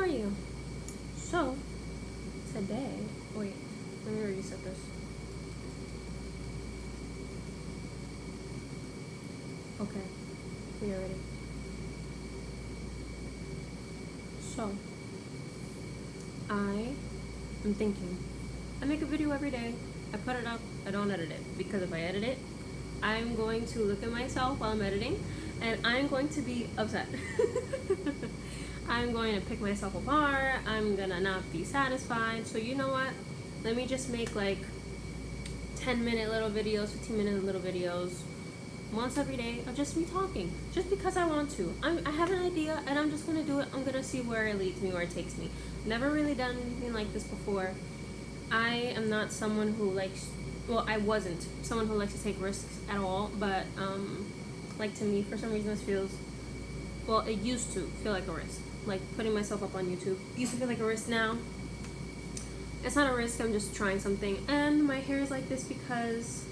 you? So, today, wait, let me reset this. Okay, we are ready. So, I am thinking, I make a video every day, I put it up, I don't edit it, because if I edit it, I'm going to look at myself while I'm editing, and I'm going to be upset. I'm going to pick myself apart, I'm gonna not be satisfied, so you know what, let me just make like 10-minute little videos, 15-minute little videos, once every day of just me talking, just because I want to. I have an idea and I'm just gonna do it. I'm gonna see where it leads me, where it takes me. Never really done anything like this before. I am not someone who likes, well, I wasn't someone who likes to take risks at all, but like to me, for some reason this feels, well, it used to feel like a risk. Like putting myself up on YouTube used to feel like a risk. Now it's not a risk, I'm just trying something. And my hair is like this because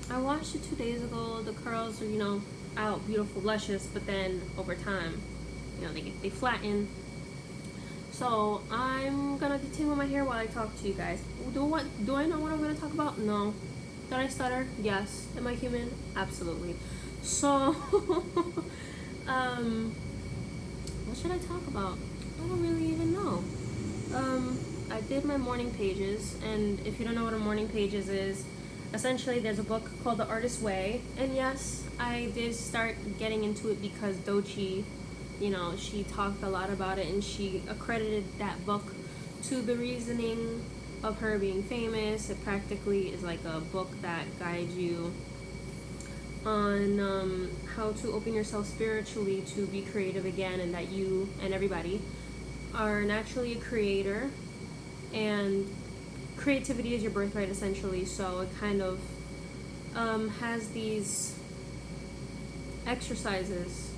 I washed it 2 days ago. The curls are, out beautiful, luscious, but then over time, they flatten. So I'm gonna detangle my hair while I talk to you guys. Do I know what I'm gonna talk about? No. Did I stutter? Yes. Am I human? Absolutely. So what should I talk about? I don't really even know. I did my morning pages, and if you don't know what a morning pages is, essentially there's a book called The Artist's Way, and yes, I did start getting into it because Doechii, she talked a lot about it, and she accredited that book to the reasoning of her being famous. It practically is like a book that guides you on how to open yourself spiritually to be creative again, and that you and everybody are naturally a creator, and creativity is your birthright, essentially. So it kind of has these exercises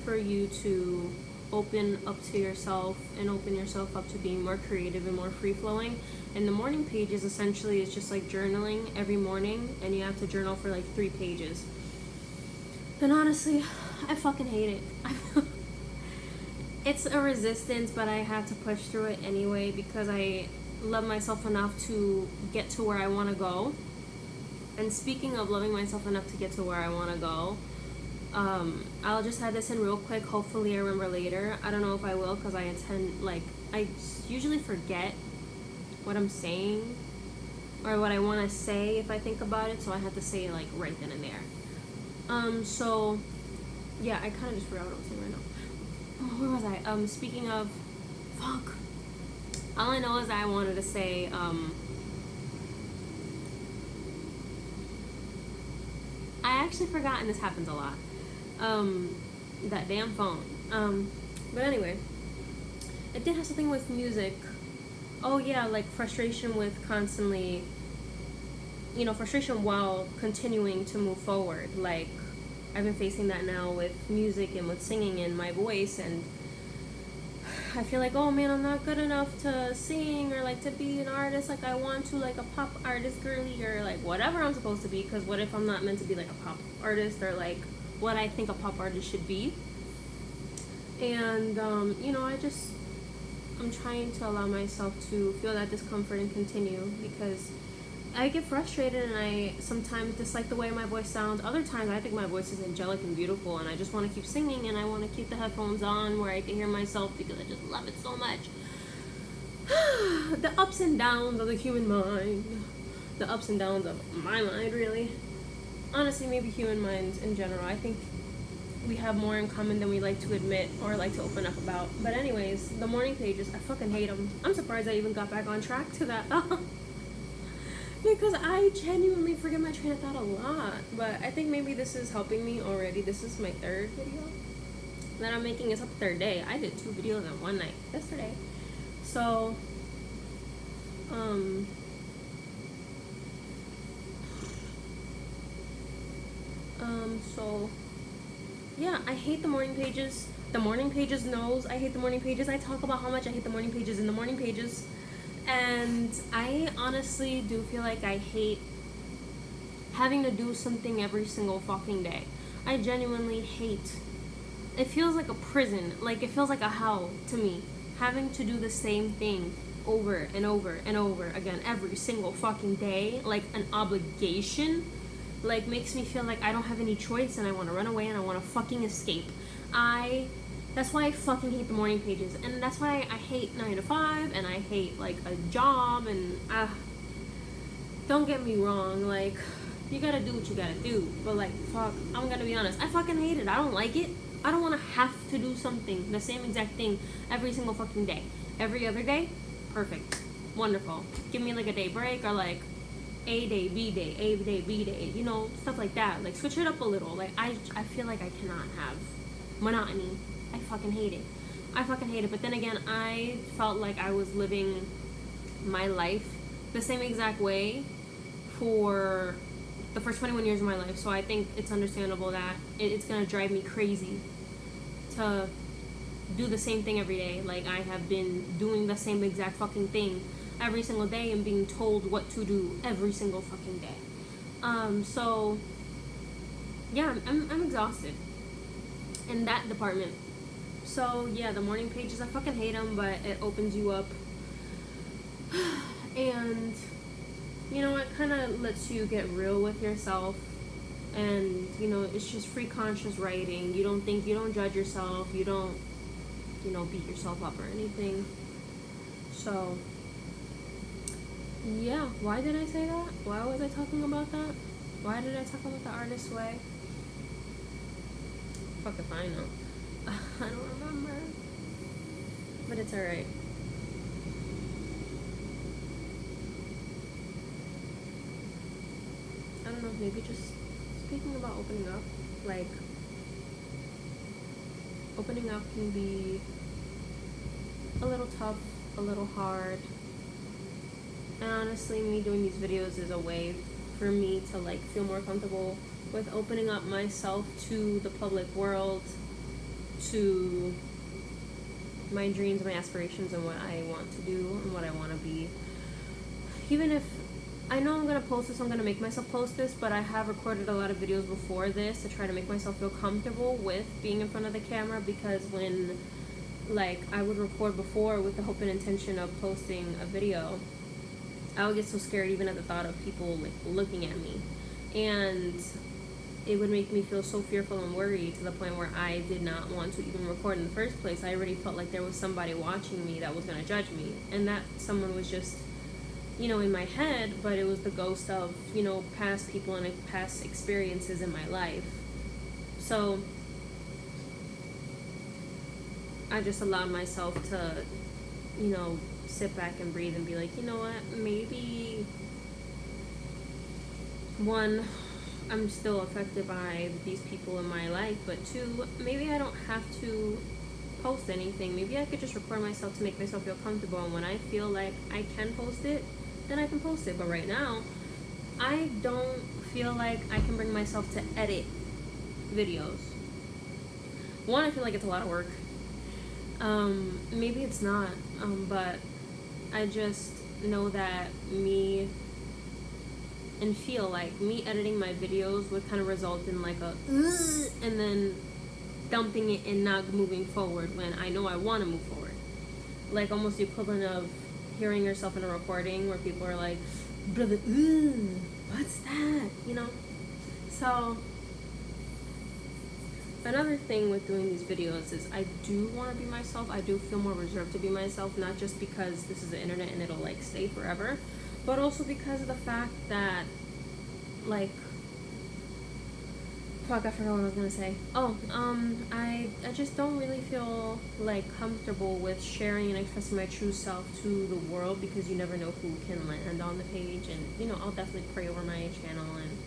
for you to open up to yourself and open yourself up to being more creative and more free-flowing. And the morning pages essentially is just like journaling every morning, and you have to journal for like 3 pages. And honestly, I fucking hate it. It's a resistance, but I have to push through it anyway because I love myself enough to get to where I want to go. And speaking of loving myself enough to get to where I want to go, I'll just add this in real quick. Hopefully I remember later. I don't know if I will, because I usually forget what I'm saying or what I want to say if I think about it, so I have to say it like right then and there. So yeah, I kind of just forgot what I was saying right now. Where was I? Speaking of, fuck. All I know is that I wanted to say, I actually forgot, and this happens a lot. That damn phone. But anyway, it did have something with music. Oh yeah, like frustration with constantly, frustration while continuing to move forward. Like, I've been facing that now with music and with singing and my voice, and I feel like, oh man, I'm not good enough to sing or like to be an artist like I want to, like a pop artist girly or like whatever I'm supposed to be, because what if I'm not meant to be like a pop artist or like what I think a pop artist should be. And I'm trying to allow myself to feel that discomfort and continue, because I get frustrated and I sometimes dislike the way my voice sounds. Other times I think my voice is angelic and beautiful, and I just want to keep singing, and I want to keep the headphones on where I can hear myself because I just love it so much. The ups and downs of the human mind. The ups and downs of my mind, really. Honestly, maybe human minds in general. I think we have more in common than we like to admit or like to open up about. But anyways, the morning pages, I fucking hate them. I'm surprised I even got back on track to that. Because I genuinely forget my train of thought a lot. But I think maybe this is helping me already. This is my 3rd video that I'm making. It's up the 3rd day. I did 2 videos in one night yesterday. So, yeah, I hate the morning pages. The morning pages knows I hate the morning pages. I talk about how much I hate the morning pages in the morning pages. And I honestly do feel like I hate having to do something every single fucking day. I genuinely hate it feels like a prison. Like, it feels like a hell to me. Having to do the same thing over and over and over again every single fucking day, like an obligation, like makes me feel like I don't have any choice and I want to run away and I want to fucking escape. That's why I fucking hate the morning pages, and that's why I hate 9 to 5, and I hate like a job, and don't get me wrong, like, you gotta do what you gotta do, but like, fuck, I'm gonna be honest, I fucking hate it. I don't like it. I don't want to have to do something, the same exact thing, every single fucking day. Every other day, perfect, wonderful. Give me like a day break, or like A day, B day, A day, B day, you know, stuff like that. Like, switch it up a little. Like, I feel like I cannot have monotony. I fucking hate it. I fucking hate it. But then again, I felt like I was living my life the same exact way for the first 21 years of my life. So I think it's understandable that it's gonna drive me crazy to do the same thing every day. Like, I have been doing the same exact fucking thing every single day and being told what to do every single fucking day. So yeah, I'm exhausted in that department. So yeah, the morning pages, I fucking hate them, but it opens you up. And you know, it kind of lets you get real with yourself, and you know, it's just free conscious writing. You don't judge yourself, you don't, you know, beat yourself up or anything. So yeah, why did I say that? Why was I talking about that? Why did I talk about the artist's way? Fuck if I know. I don't remember, but it's alright. I don't know, maybe just speaking about opening up, like, opening up can be a little tough, a little hard, and honestly, me doing these videos is a way for me to like feel more comfortable with opening up myself to the public world, to my dreams, my aspirations, and what I want to do and what I want to be. Even if I know I'm gonna post this, I'm gonna make myself post this, but I have recorded a lot of videos before this to try to make myself feel comfortable with being in front of the camera, because when, like, I would record before with the hope and intention of posting a video, I would get so scared even at the thought of people like looking at me, and it would make me feel so fearful and worried to the point where I did not want to even record in the first place. I already felt like there was somebody watching me that was gonna judge me, and that someone was just, you know, in my head, but it was the ghost of, you know, past people and past experiences in my life. So I just allowed myself to, you know, sit back and breathe and be like, you know what, maybe, one, I'm still affected by these people in my life, but two, maybe I don't have to post anything. Maybe I could just record myself to make myself feel comfortable, and when I feel like I can post it, then I can post it. But right now, I don't feel like I can bring myself to edit videos. One, I feel like it's a lot of work. Maybe it's not, but I just know that me and feel like me editing my videos would kind of result in like a and then dumping it and not moving forward when I know I want to move forward. Like almost the equivalent of hearing yourself in a recording where people are like, brother, what's that? You know? So another thing with doing these videos is I do want to be myself. I do feel more reserved to be myself, not just because this is the internet and it'll like stay forever, but also because of the fact that, like, fuck, I forgot what I was gonna say. I just don't really feel like comfortable with sharing and expressing my true self to the world, because you never know who can land on the page. And you know, I'll definitely pray over my channel, and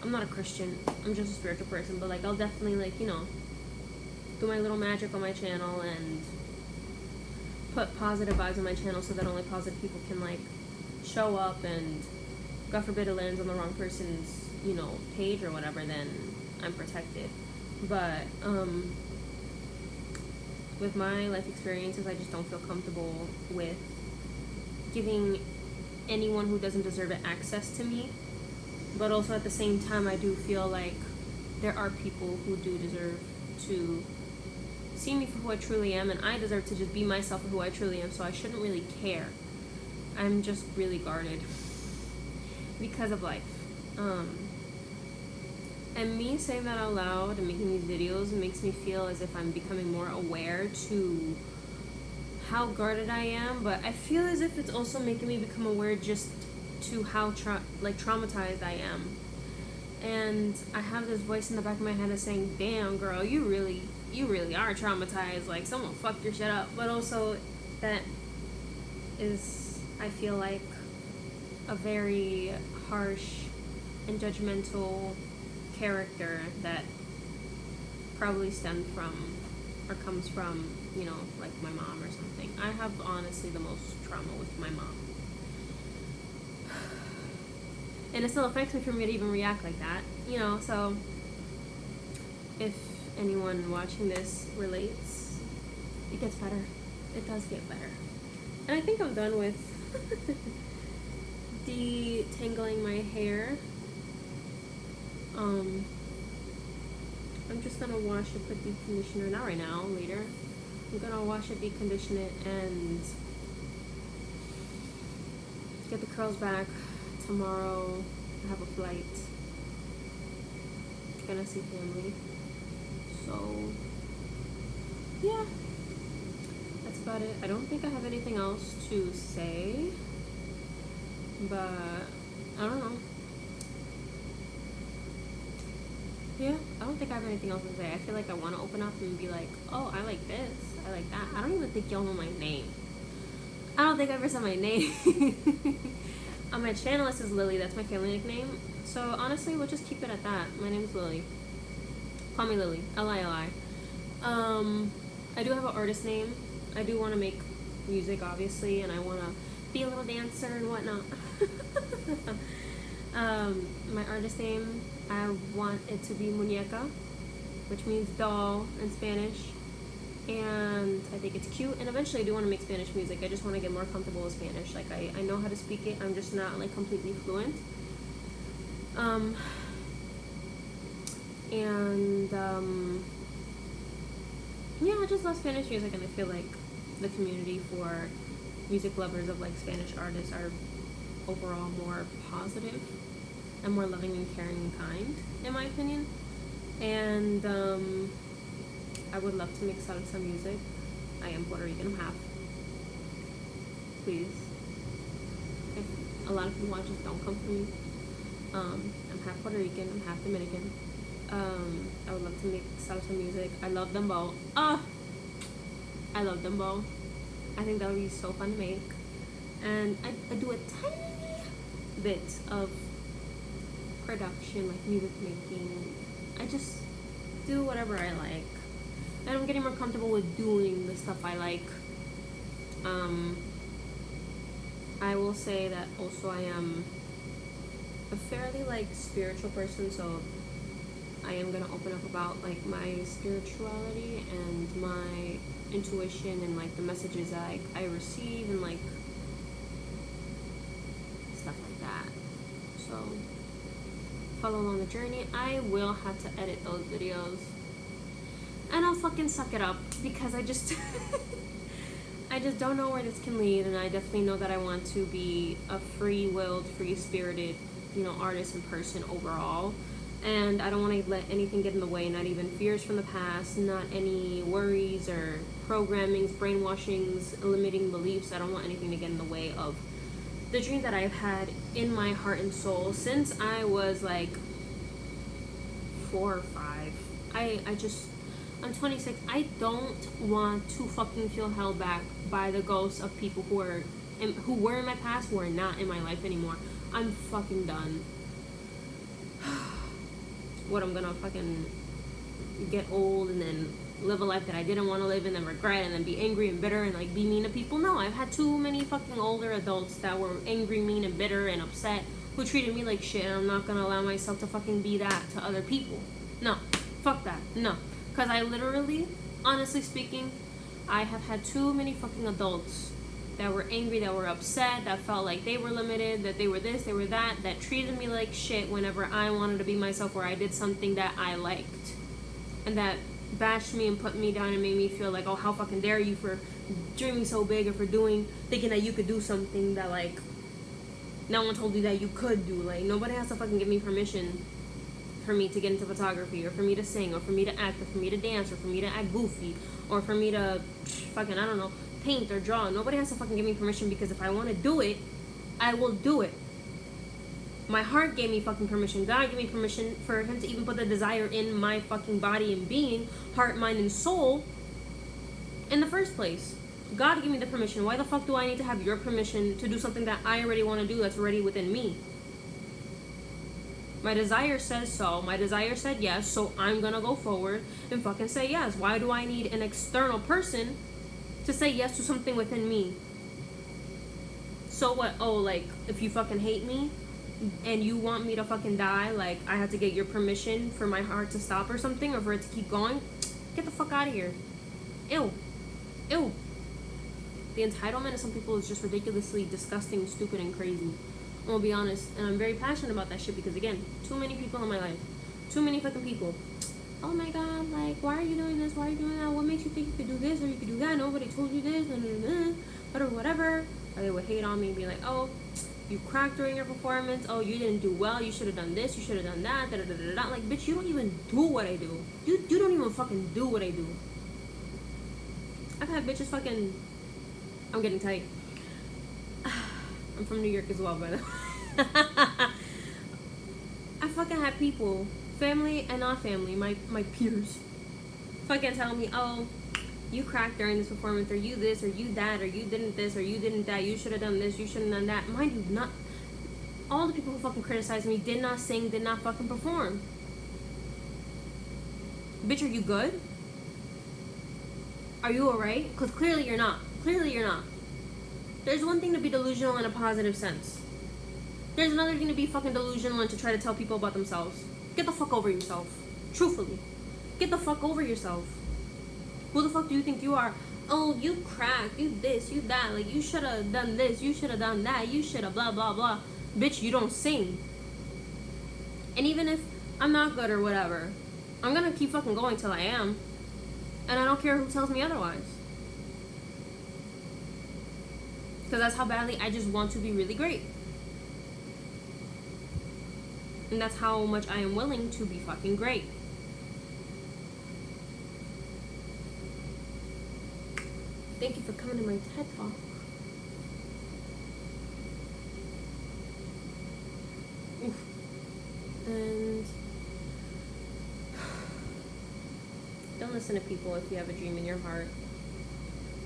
I'm not a Christian, I'm just a spiritual person, but like I'll definitely, like, you know, do my little magic on my channel and put positive vibes on my channel so that only positive people can like show up, and God forbid it lands on the wrong person's, you know, page or whatever, then I'm protected. But with my life experiences, I just don't feel comfortable with giving anyone who doesn't deserve it access to me. But also at the same time, I do feel like there are people who do deserve to see me for who I truly am, and I deserve to just be myself for who I truly am, so I shouldn't really care. I'm just really guarded because of life. And me saying that out loud and making these videos, it makes me feel as if I'm becoming more aware to how guarded I am, but I feel as if it's also making me become aware just to how traumatized I am. And I have this voice in the back of my head that's saying, damn girl, you really are traumatized, like someone fucked your shit up. But also that is, I feel like, a very harsh and judgmental character that probably stemmed from or comes from, you know, like my mom or something. I have honestly the most trauma with my mom. And it still affects me for me to even react like that, you know, so if anyone watching this relates, it gets better. It does get better. And I think I'm done with detangling my hair. I'm just gonna wash it, put deep conditioner, not right now, later. I'm gonna wash it, deep condition it, and get the curls back. Tomorrow I have a flight. Gonna see family. So yeah, that's about it. I don't think I have anything else to say, but I don't know. Yeah, I don't think I have anything else to say. I feel like I want to open up and be like, oh, I like this, I like that. I don't even think y'all know my name. I don't think I ever said my name. On my channel, it says Lily. That's my family nickname. So honestly, we'll just keep it at that. My name is Lily. Call me Lily. Lili. I do have an artist name. I do want to make music, obviously, and I want to be a little dancer and whatnot. My artist name, I want it to be Muñeca, which means doll in Spanish. And I think it's cute, and eventually I do want to make Spanish music. I just want to get more comfortable with Spanish. Like, I know how to speak it, I'm just not like completely fluent. Yeah, I just love Spanish music, and I feel like the community for music lovers of like Spanish artists are overall more positive and more loving and caring and kind, in my opinion. And I would love to make salsa music. I am Puerto Rican, I'm half. Please. If a lot of people watch this, don't come for me. I'm half Puerto Rican, I'm half Dominican. I would love to make salsa music. I love dembow. I love dembow. I think that would be so fun to make. And I do a tiny bit of production, like music making. I just do whatever I like. And I'm getting more comfortable with doing the stuff I like. I will say that also I am a fairly like spiritual person, so I am gonna open up about like my spirituality and my intuition and like the messages that I receive and like stuff like that. So follow along the journey. I will have to edit those videos. And I'll fucking suck it up because I just I just don't know where this can lead, and I definitely know that I want to be a free-willed, free-spirited, you know, artist and person overall. And I don't want to let anything get in the way, not even fears from the past, not any worries or programmings, brainwashings, limiting beliefs. I don't want anything to get in the way of the dream that I've had in my heart and soul since I was like 4 or 5. I'm 26. I don't want to fucking feel held back by the ghosts of people who were in my past, who are not in my life anymore. I'm fucking done. What, I'm gonna fucking get old and then live a life that I didn't want to live and then regret and then be angry and bitter and like be mean to people? No, I've had too many fucking older adults that were angry, mean, and bitter and upset, who treated me like shit, and I'm not gonna allow myself to fucking be that to other people. No, fuck that, no. Because I literally, honestly speaking, I have had too many fucking adults that were angry, that were upset, that felt like they were limited, that they were this, they were that treated me like shit whenever I wanted to be myself, or I did something that I liked. And that bashed me and put me down and made me feel like, oh, how fucking dare you for dreaming so big or for thinking that you could do something that, like, no one told you that you could do. Like, nobody has to fucking give me permission for me to get into photography, or for me to sing, or for me to act, or for me to dance, or for me to act goofy, or for me to fucking, I don't know, paint or draw. Nobody has to fucking give me permission, because if I want to do it, I will do it. My heart gave me fucking permission. God gave me permission for him to even put the desire in my fucking body and being, heart, mind, and soul in the first place. God gave me the permission. Why the fuck do I need to have your permission to do something that I already want to do, that's already within me? My desire says so. My desire said yes, so I'm gonna go forward and fucking say yes. Why do I need an external person to say yes to something within me? So what? Oh, like, if you fucking hate me and you want me to fucking die, like, I have to get your permission for my heart to stop or something, or for it to keep going? Get the fuck out of here. Ew. Ew. The entitlement of some people is just ridiculously disgusting, stupid, and crazy. I'm gonna be honest, and I'm very passionate about that shit because, again, too many people in my life. Too many fucking people. Oh my god, like, why are you doing this? Why are you doing that? What makes you think you could do this or you could do that? Nobody told you this, whatever. Or they would hate on me and be like, oh, you cracked during your performance. Oh, you didn't do well. You should have done this. You should have done that. Da-da-da-da-da. Like, bitch, you don't even do what I do. You don't even fucking do what I do. I've had bitches fucking... I'm getting tight. I'm from New York as well, by the way. I fucking had people, family and not family, my peers, fucking tell me, oh, you cracked during this performance, or you this, or you that, or you didn't this, or you didn't that, you should have done this, you should have done that. Mind you, not all the people who fucking criticized me did not sing, did not fucking perform. Bitch, are you good? Are you alright? Because clearly you're not. Clearly you're not. There's one thing to be delusional in a positive sense. There's another thing to be fucking delusional and to try to tell people about themselves. Get the fuck over yourself. Truthfully. Get the fuck over yourself. Who the fuck do you think you are? Oh, you cracked, you this, you that, like, you should have done this, you should have done that, you should have blah, blah, blah. Bitch, you don't sing. And even if I'm not good or whatever, I'm gonna keep fucking going till I am. And I don't care who tells me otherwise. Because that's how badly I just want to be really great. And that's how much I am willing to be fucking great. Thank you for coming to my TED Talk. Oof. And don't listen to people if you have a dream in your heart.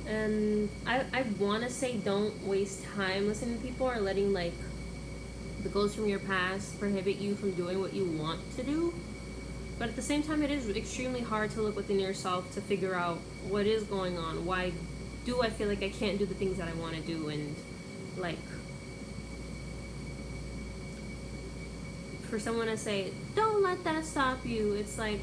And I want to say don't waste time listening to people or letting, like, the goals from your past prohibit you from doing what you want to do. But at the same time, it is extremely hard to look within yourself to figure out what is going on. Why do I feel like I can't do the things that I want to do? And, like, for someone to say, don't let that stop you. It's like,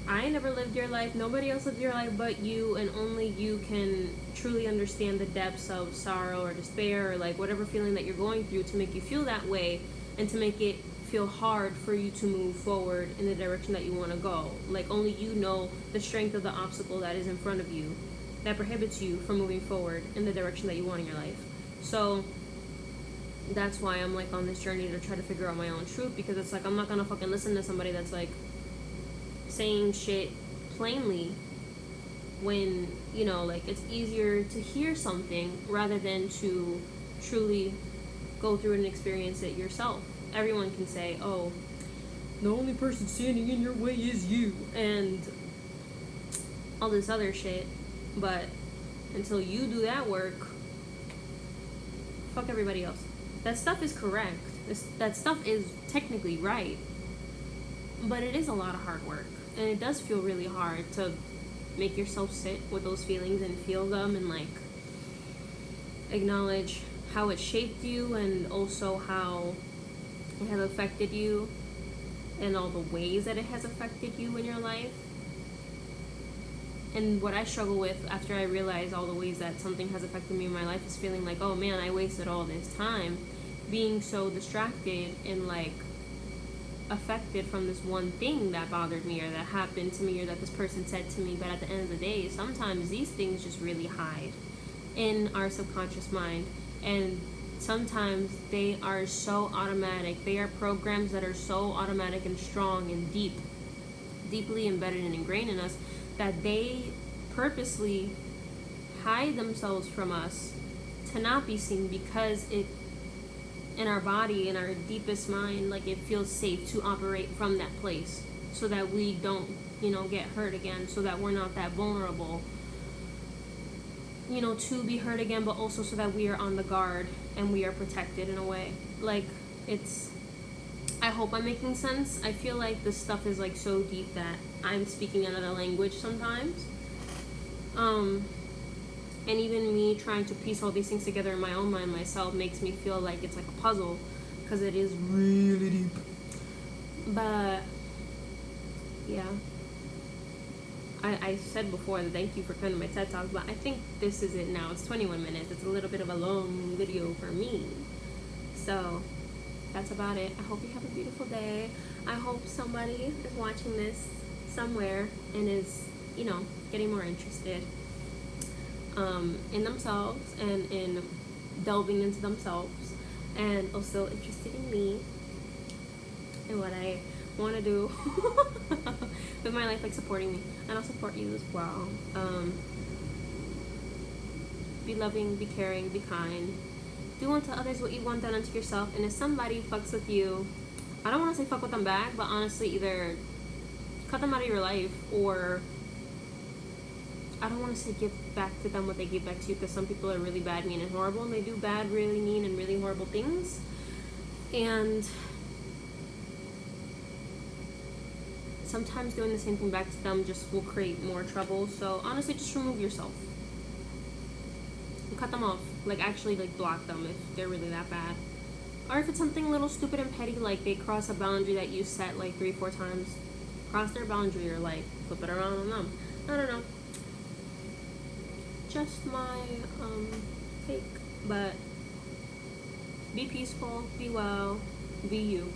I never lived your life, nobody else lived your life but you, and only you can truly understand the depths of sorrow or despair or, like, whatever feeling that you're going through to make you feel that way and to make it feel hard for you to move forward in the direction that you want to go. Like, only you know the strength of the obstacle that is in front of you that prohibits you from moving forward in the direction that you want in your life. So that's why I'm, like, on this journey to try to figure out my own truth, because it's like, I'm not gonna fucking listen to somebody that's, like, saying shit plainly when, you know, like, it's easier to hear something rather than to truly go through and experience it yourself. Everyone can say, oh, the only person standing in your way is you, and all this other shit, but until you do that work, fuck everybody else. That stuff is correct. That stuff is technically right, but it is a lot of hard work. And it does feel really hard to make yourself sit with those feelings and feel them and, like, acknowledge how it shaped you and also how it has affected you and all the ways that it has affected you in your life. And what I struggle with after I realize all the ways that something has affected me in my life is feeling like, oh man, I wasted all this time being so distracted and, like, affected from this one thing that bothered me or that happened to me or that this person said to me. But at the end of the day, sometimes these things just really hide in our subconscious mind. And sometimes they are so automatic. They are programs that are so automatic and strong and deeply embedded and ingrained in us that they purposely hide themselves from us to not be seen, because it, in our body, in our deepest mind, like, it feels safe to operate from that place, so that we don't, get hurt again, so that we're not that vulnerable, to be hurt again, but also so that we are on the guard and we are protected in a way. Like, I hope I'm making sense. I feel like this stuff is like so deep that I'm speaking another language sometimes. And even me trying to piece all these things together in my own mind myself makes me feel like it's like a puzzle, because it is really deep. But yeah, I said before that thank you for coming to my TED Talk, but I think this is it now. It's 21 minutes. It's a little bit of a long video for me. So that's about it. I hope you have a beautiful day. I hope somebody is watching this somewhere and is, getting more interested in themselves and in delving into themselves, and also interested in me and what I want to do with my life, like supporting me, and I'll support you as well. Be loving, be caring, be kind. Do unto others what you want done unto yourself. And if somebody fucks with you, I don't want to say fuck with them back, but honestly, either cut them out of your life, or I don't want to say give back to them what they give back to you, because some people are really bad, mean, and horrible, and they do bad, really mean, and really horrible things. And sometimes doing the same thing back to them just will create more trouble. So honestly, just remove yourself. Cut them off. Like, actually, like, block them if they're really that bad. Or if it's something little stupid and petty, like they cross a boundary that you set like 3-4 times. Cross their boundary, or like flip it around on them. I don't know. Just my take. But be peaceful, be well, be you.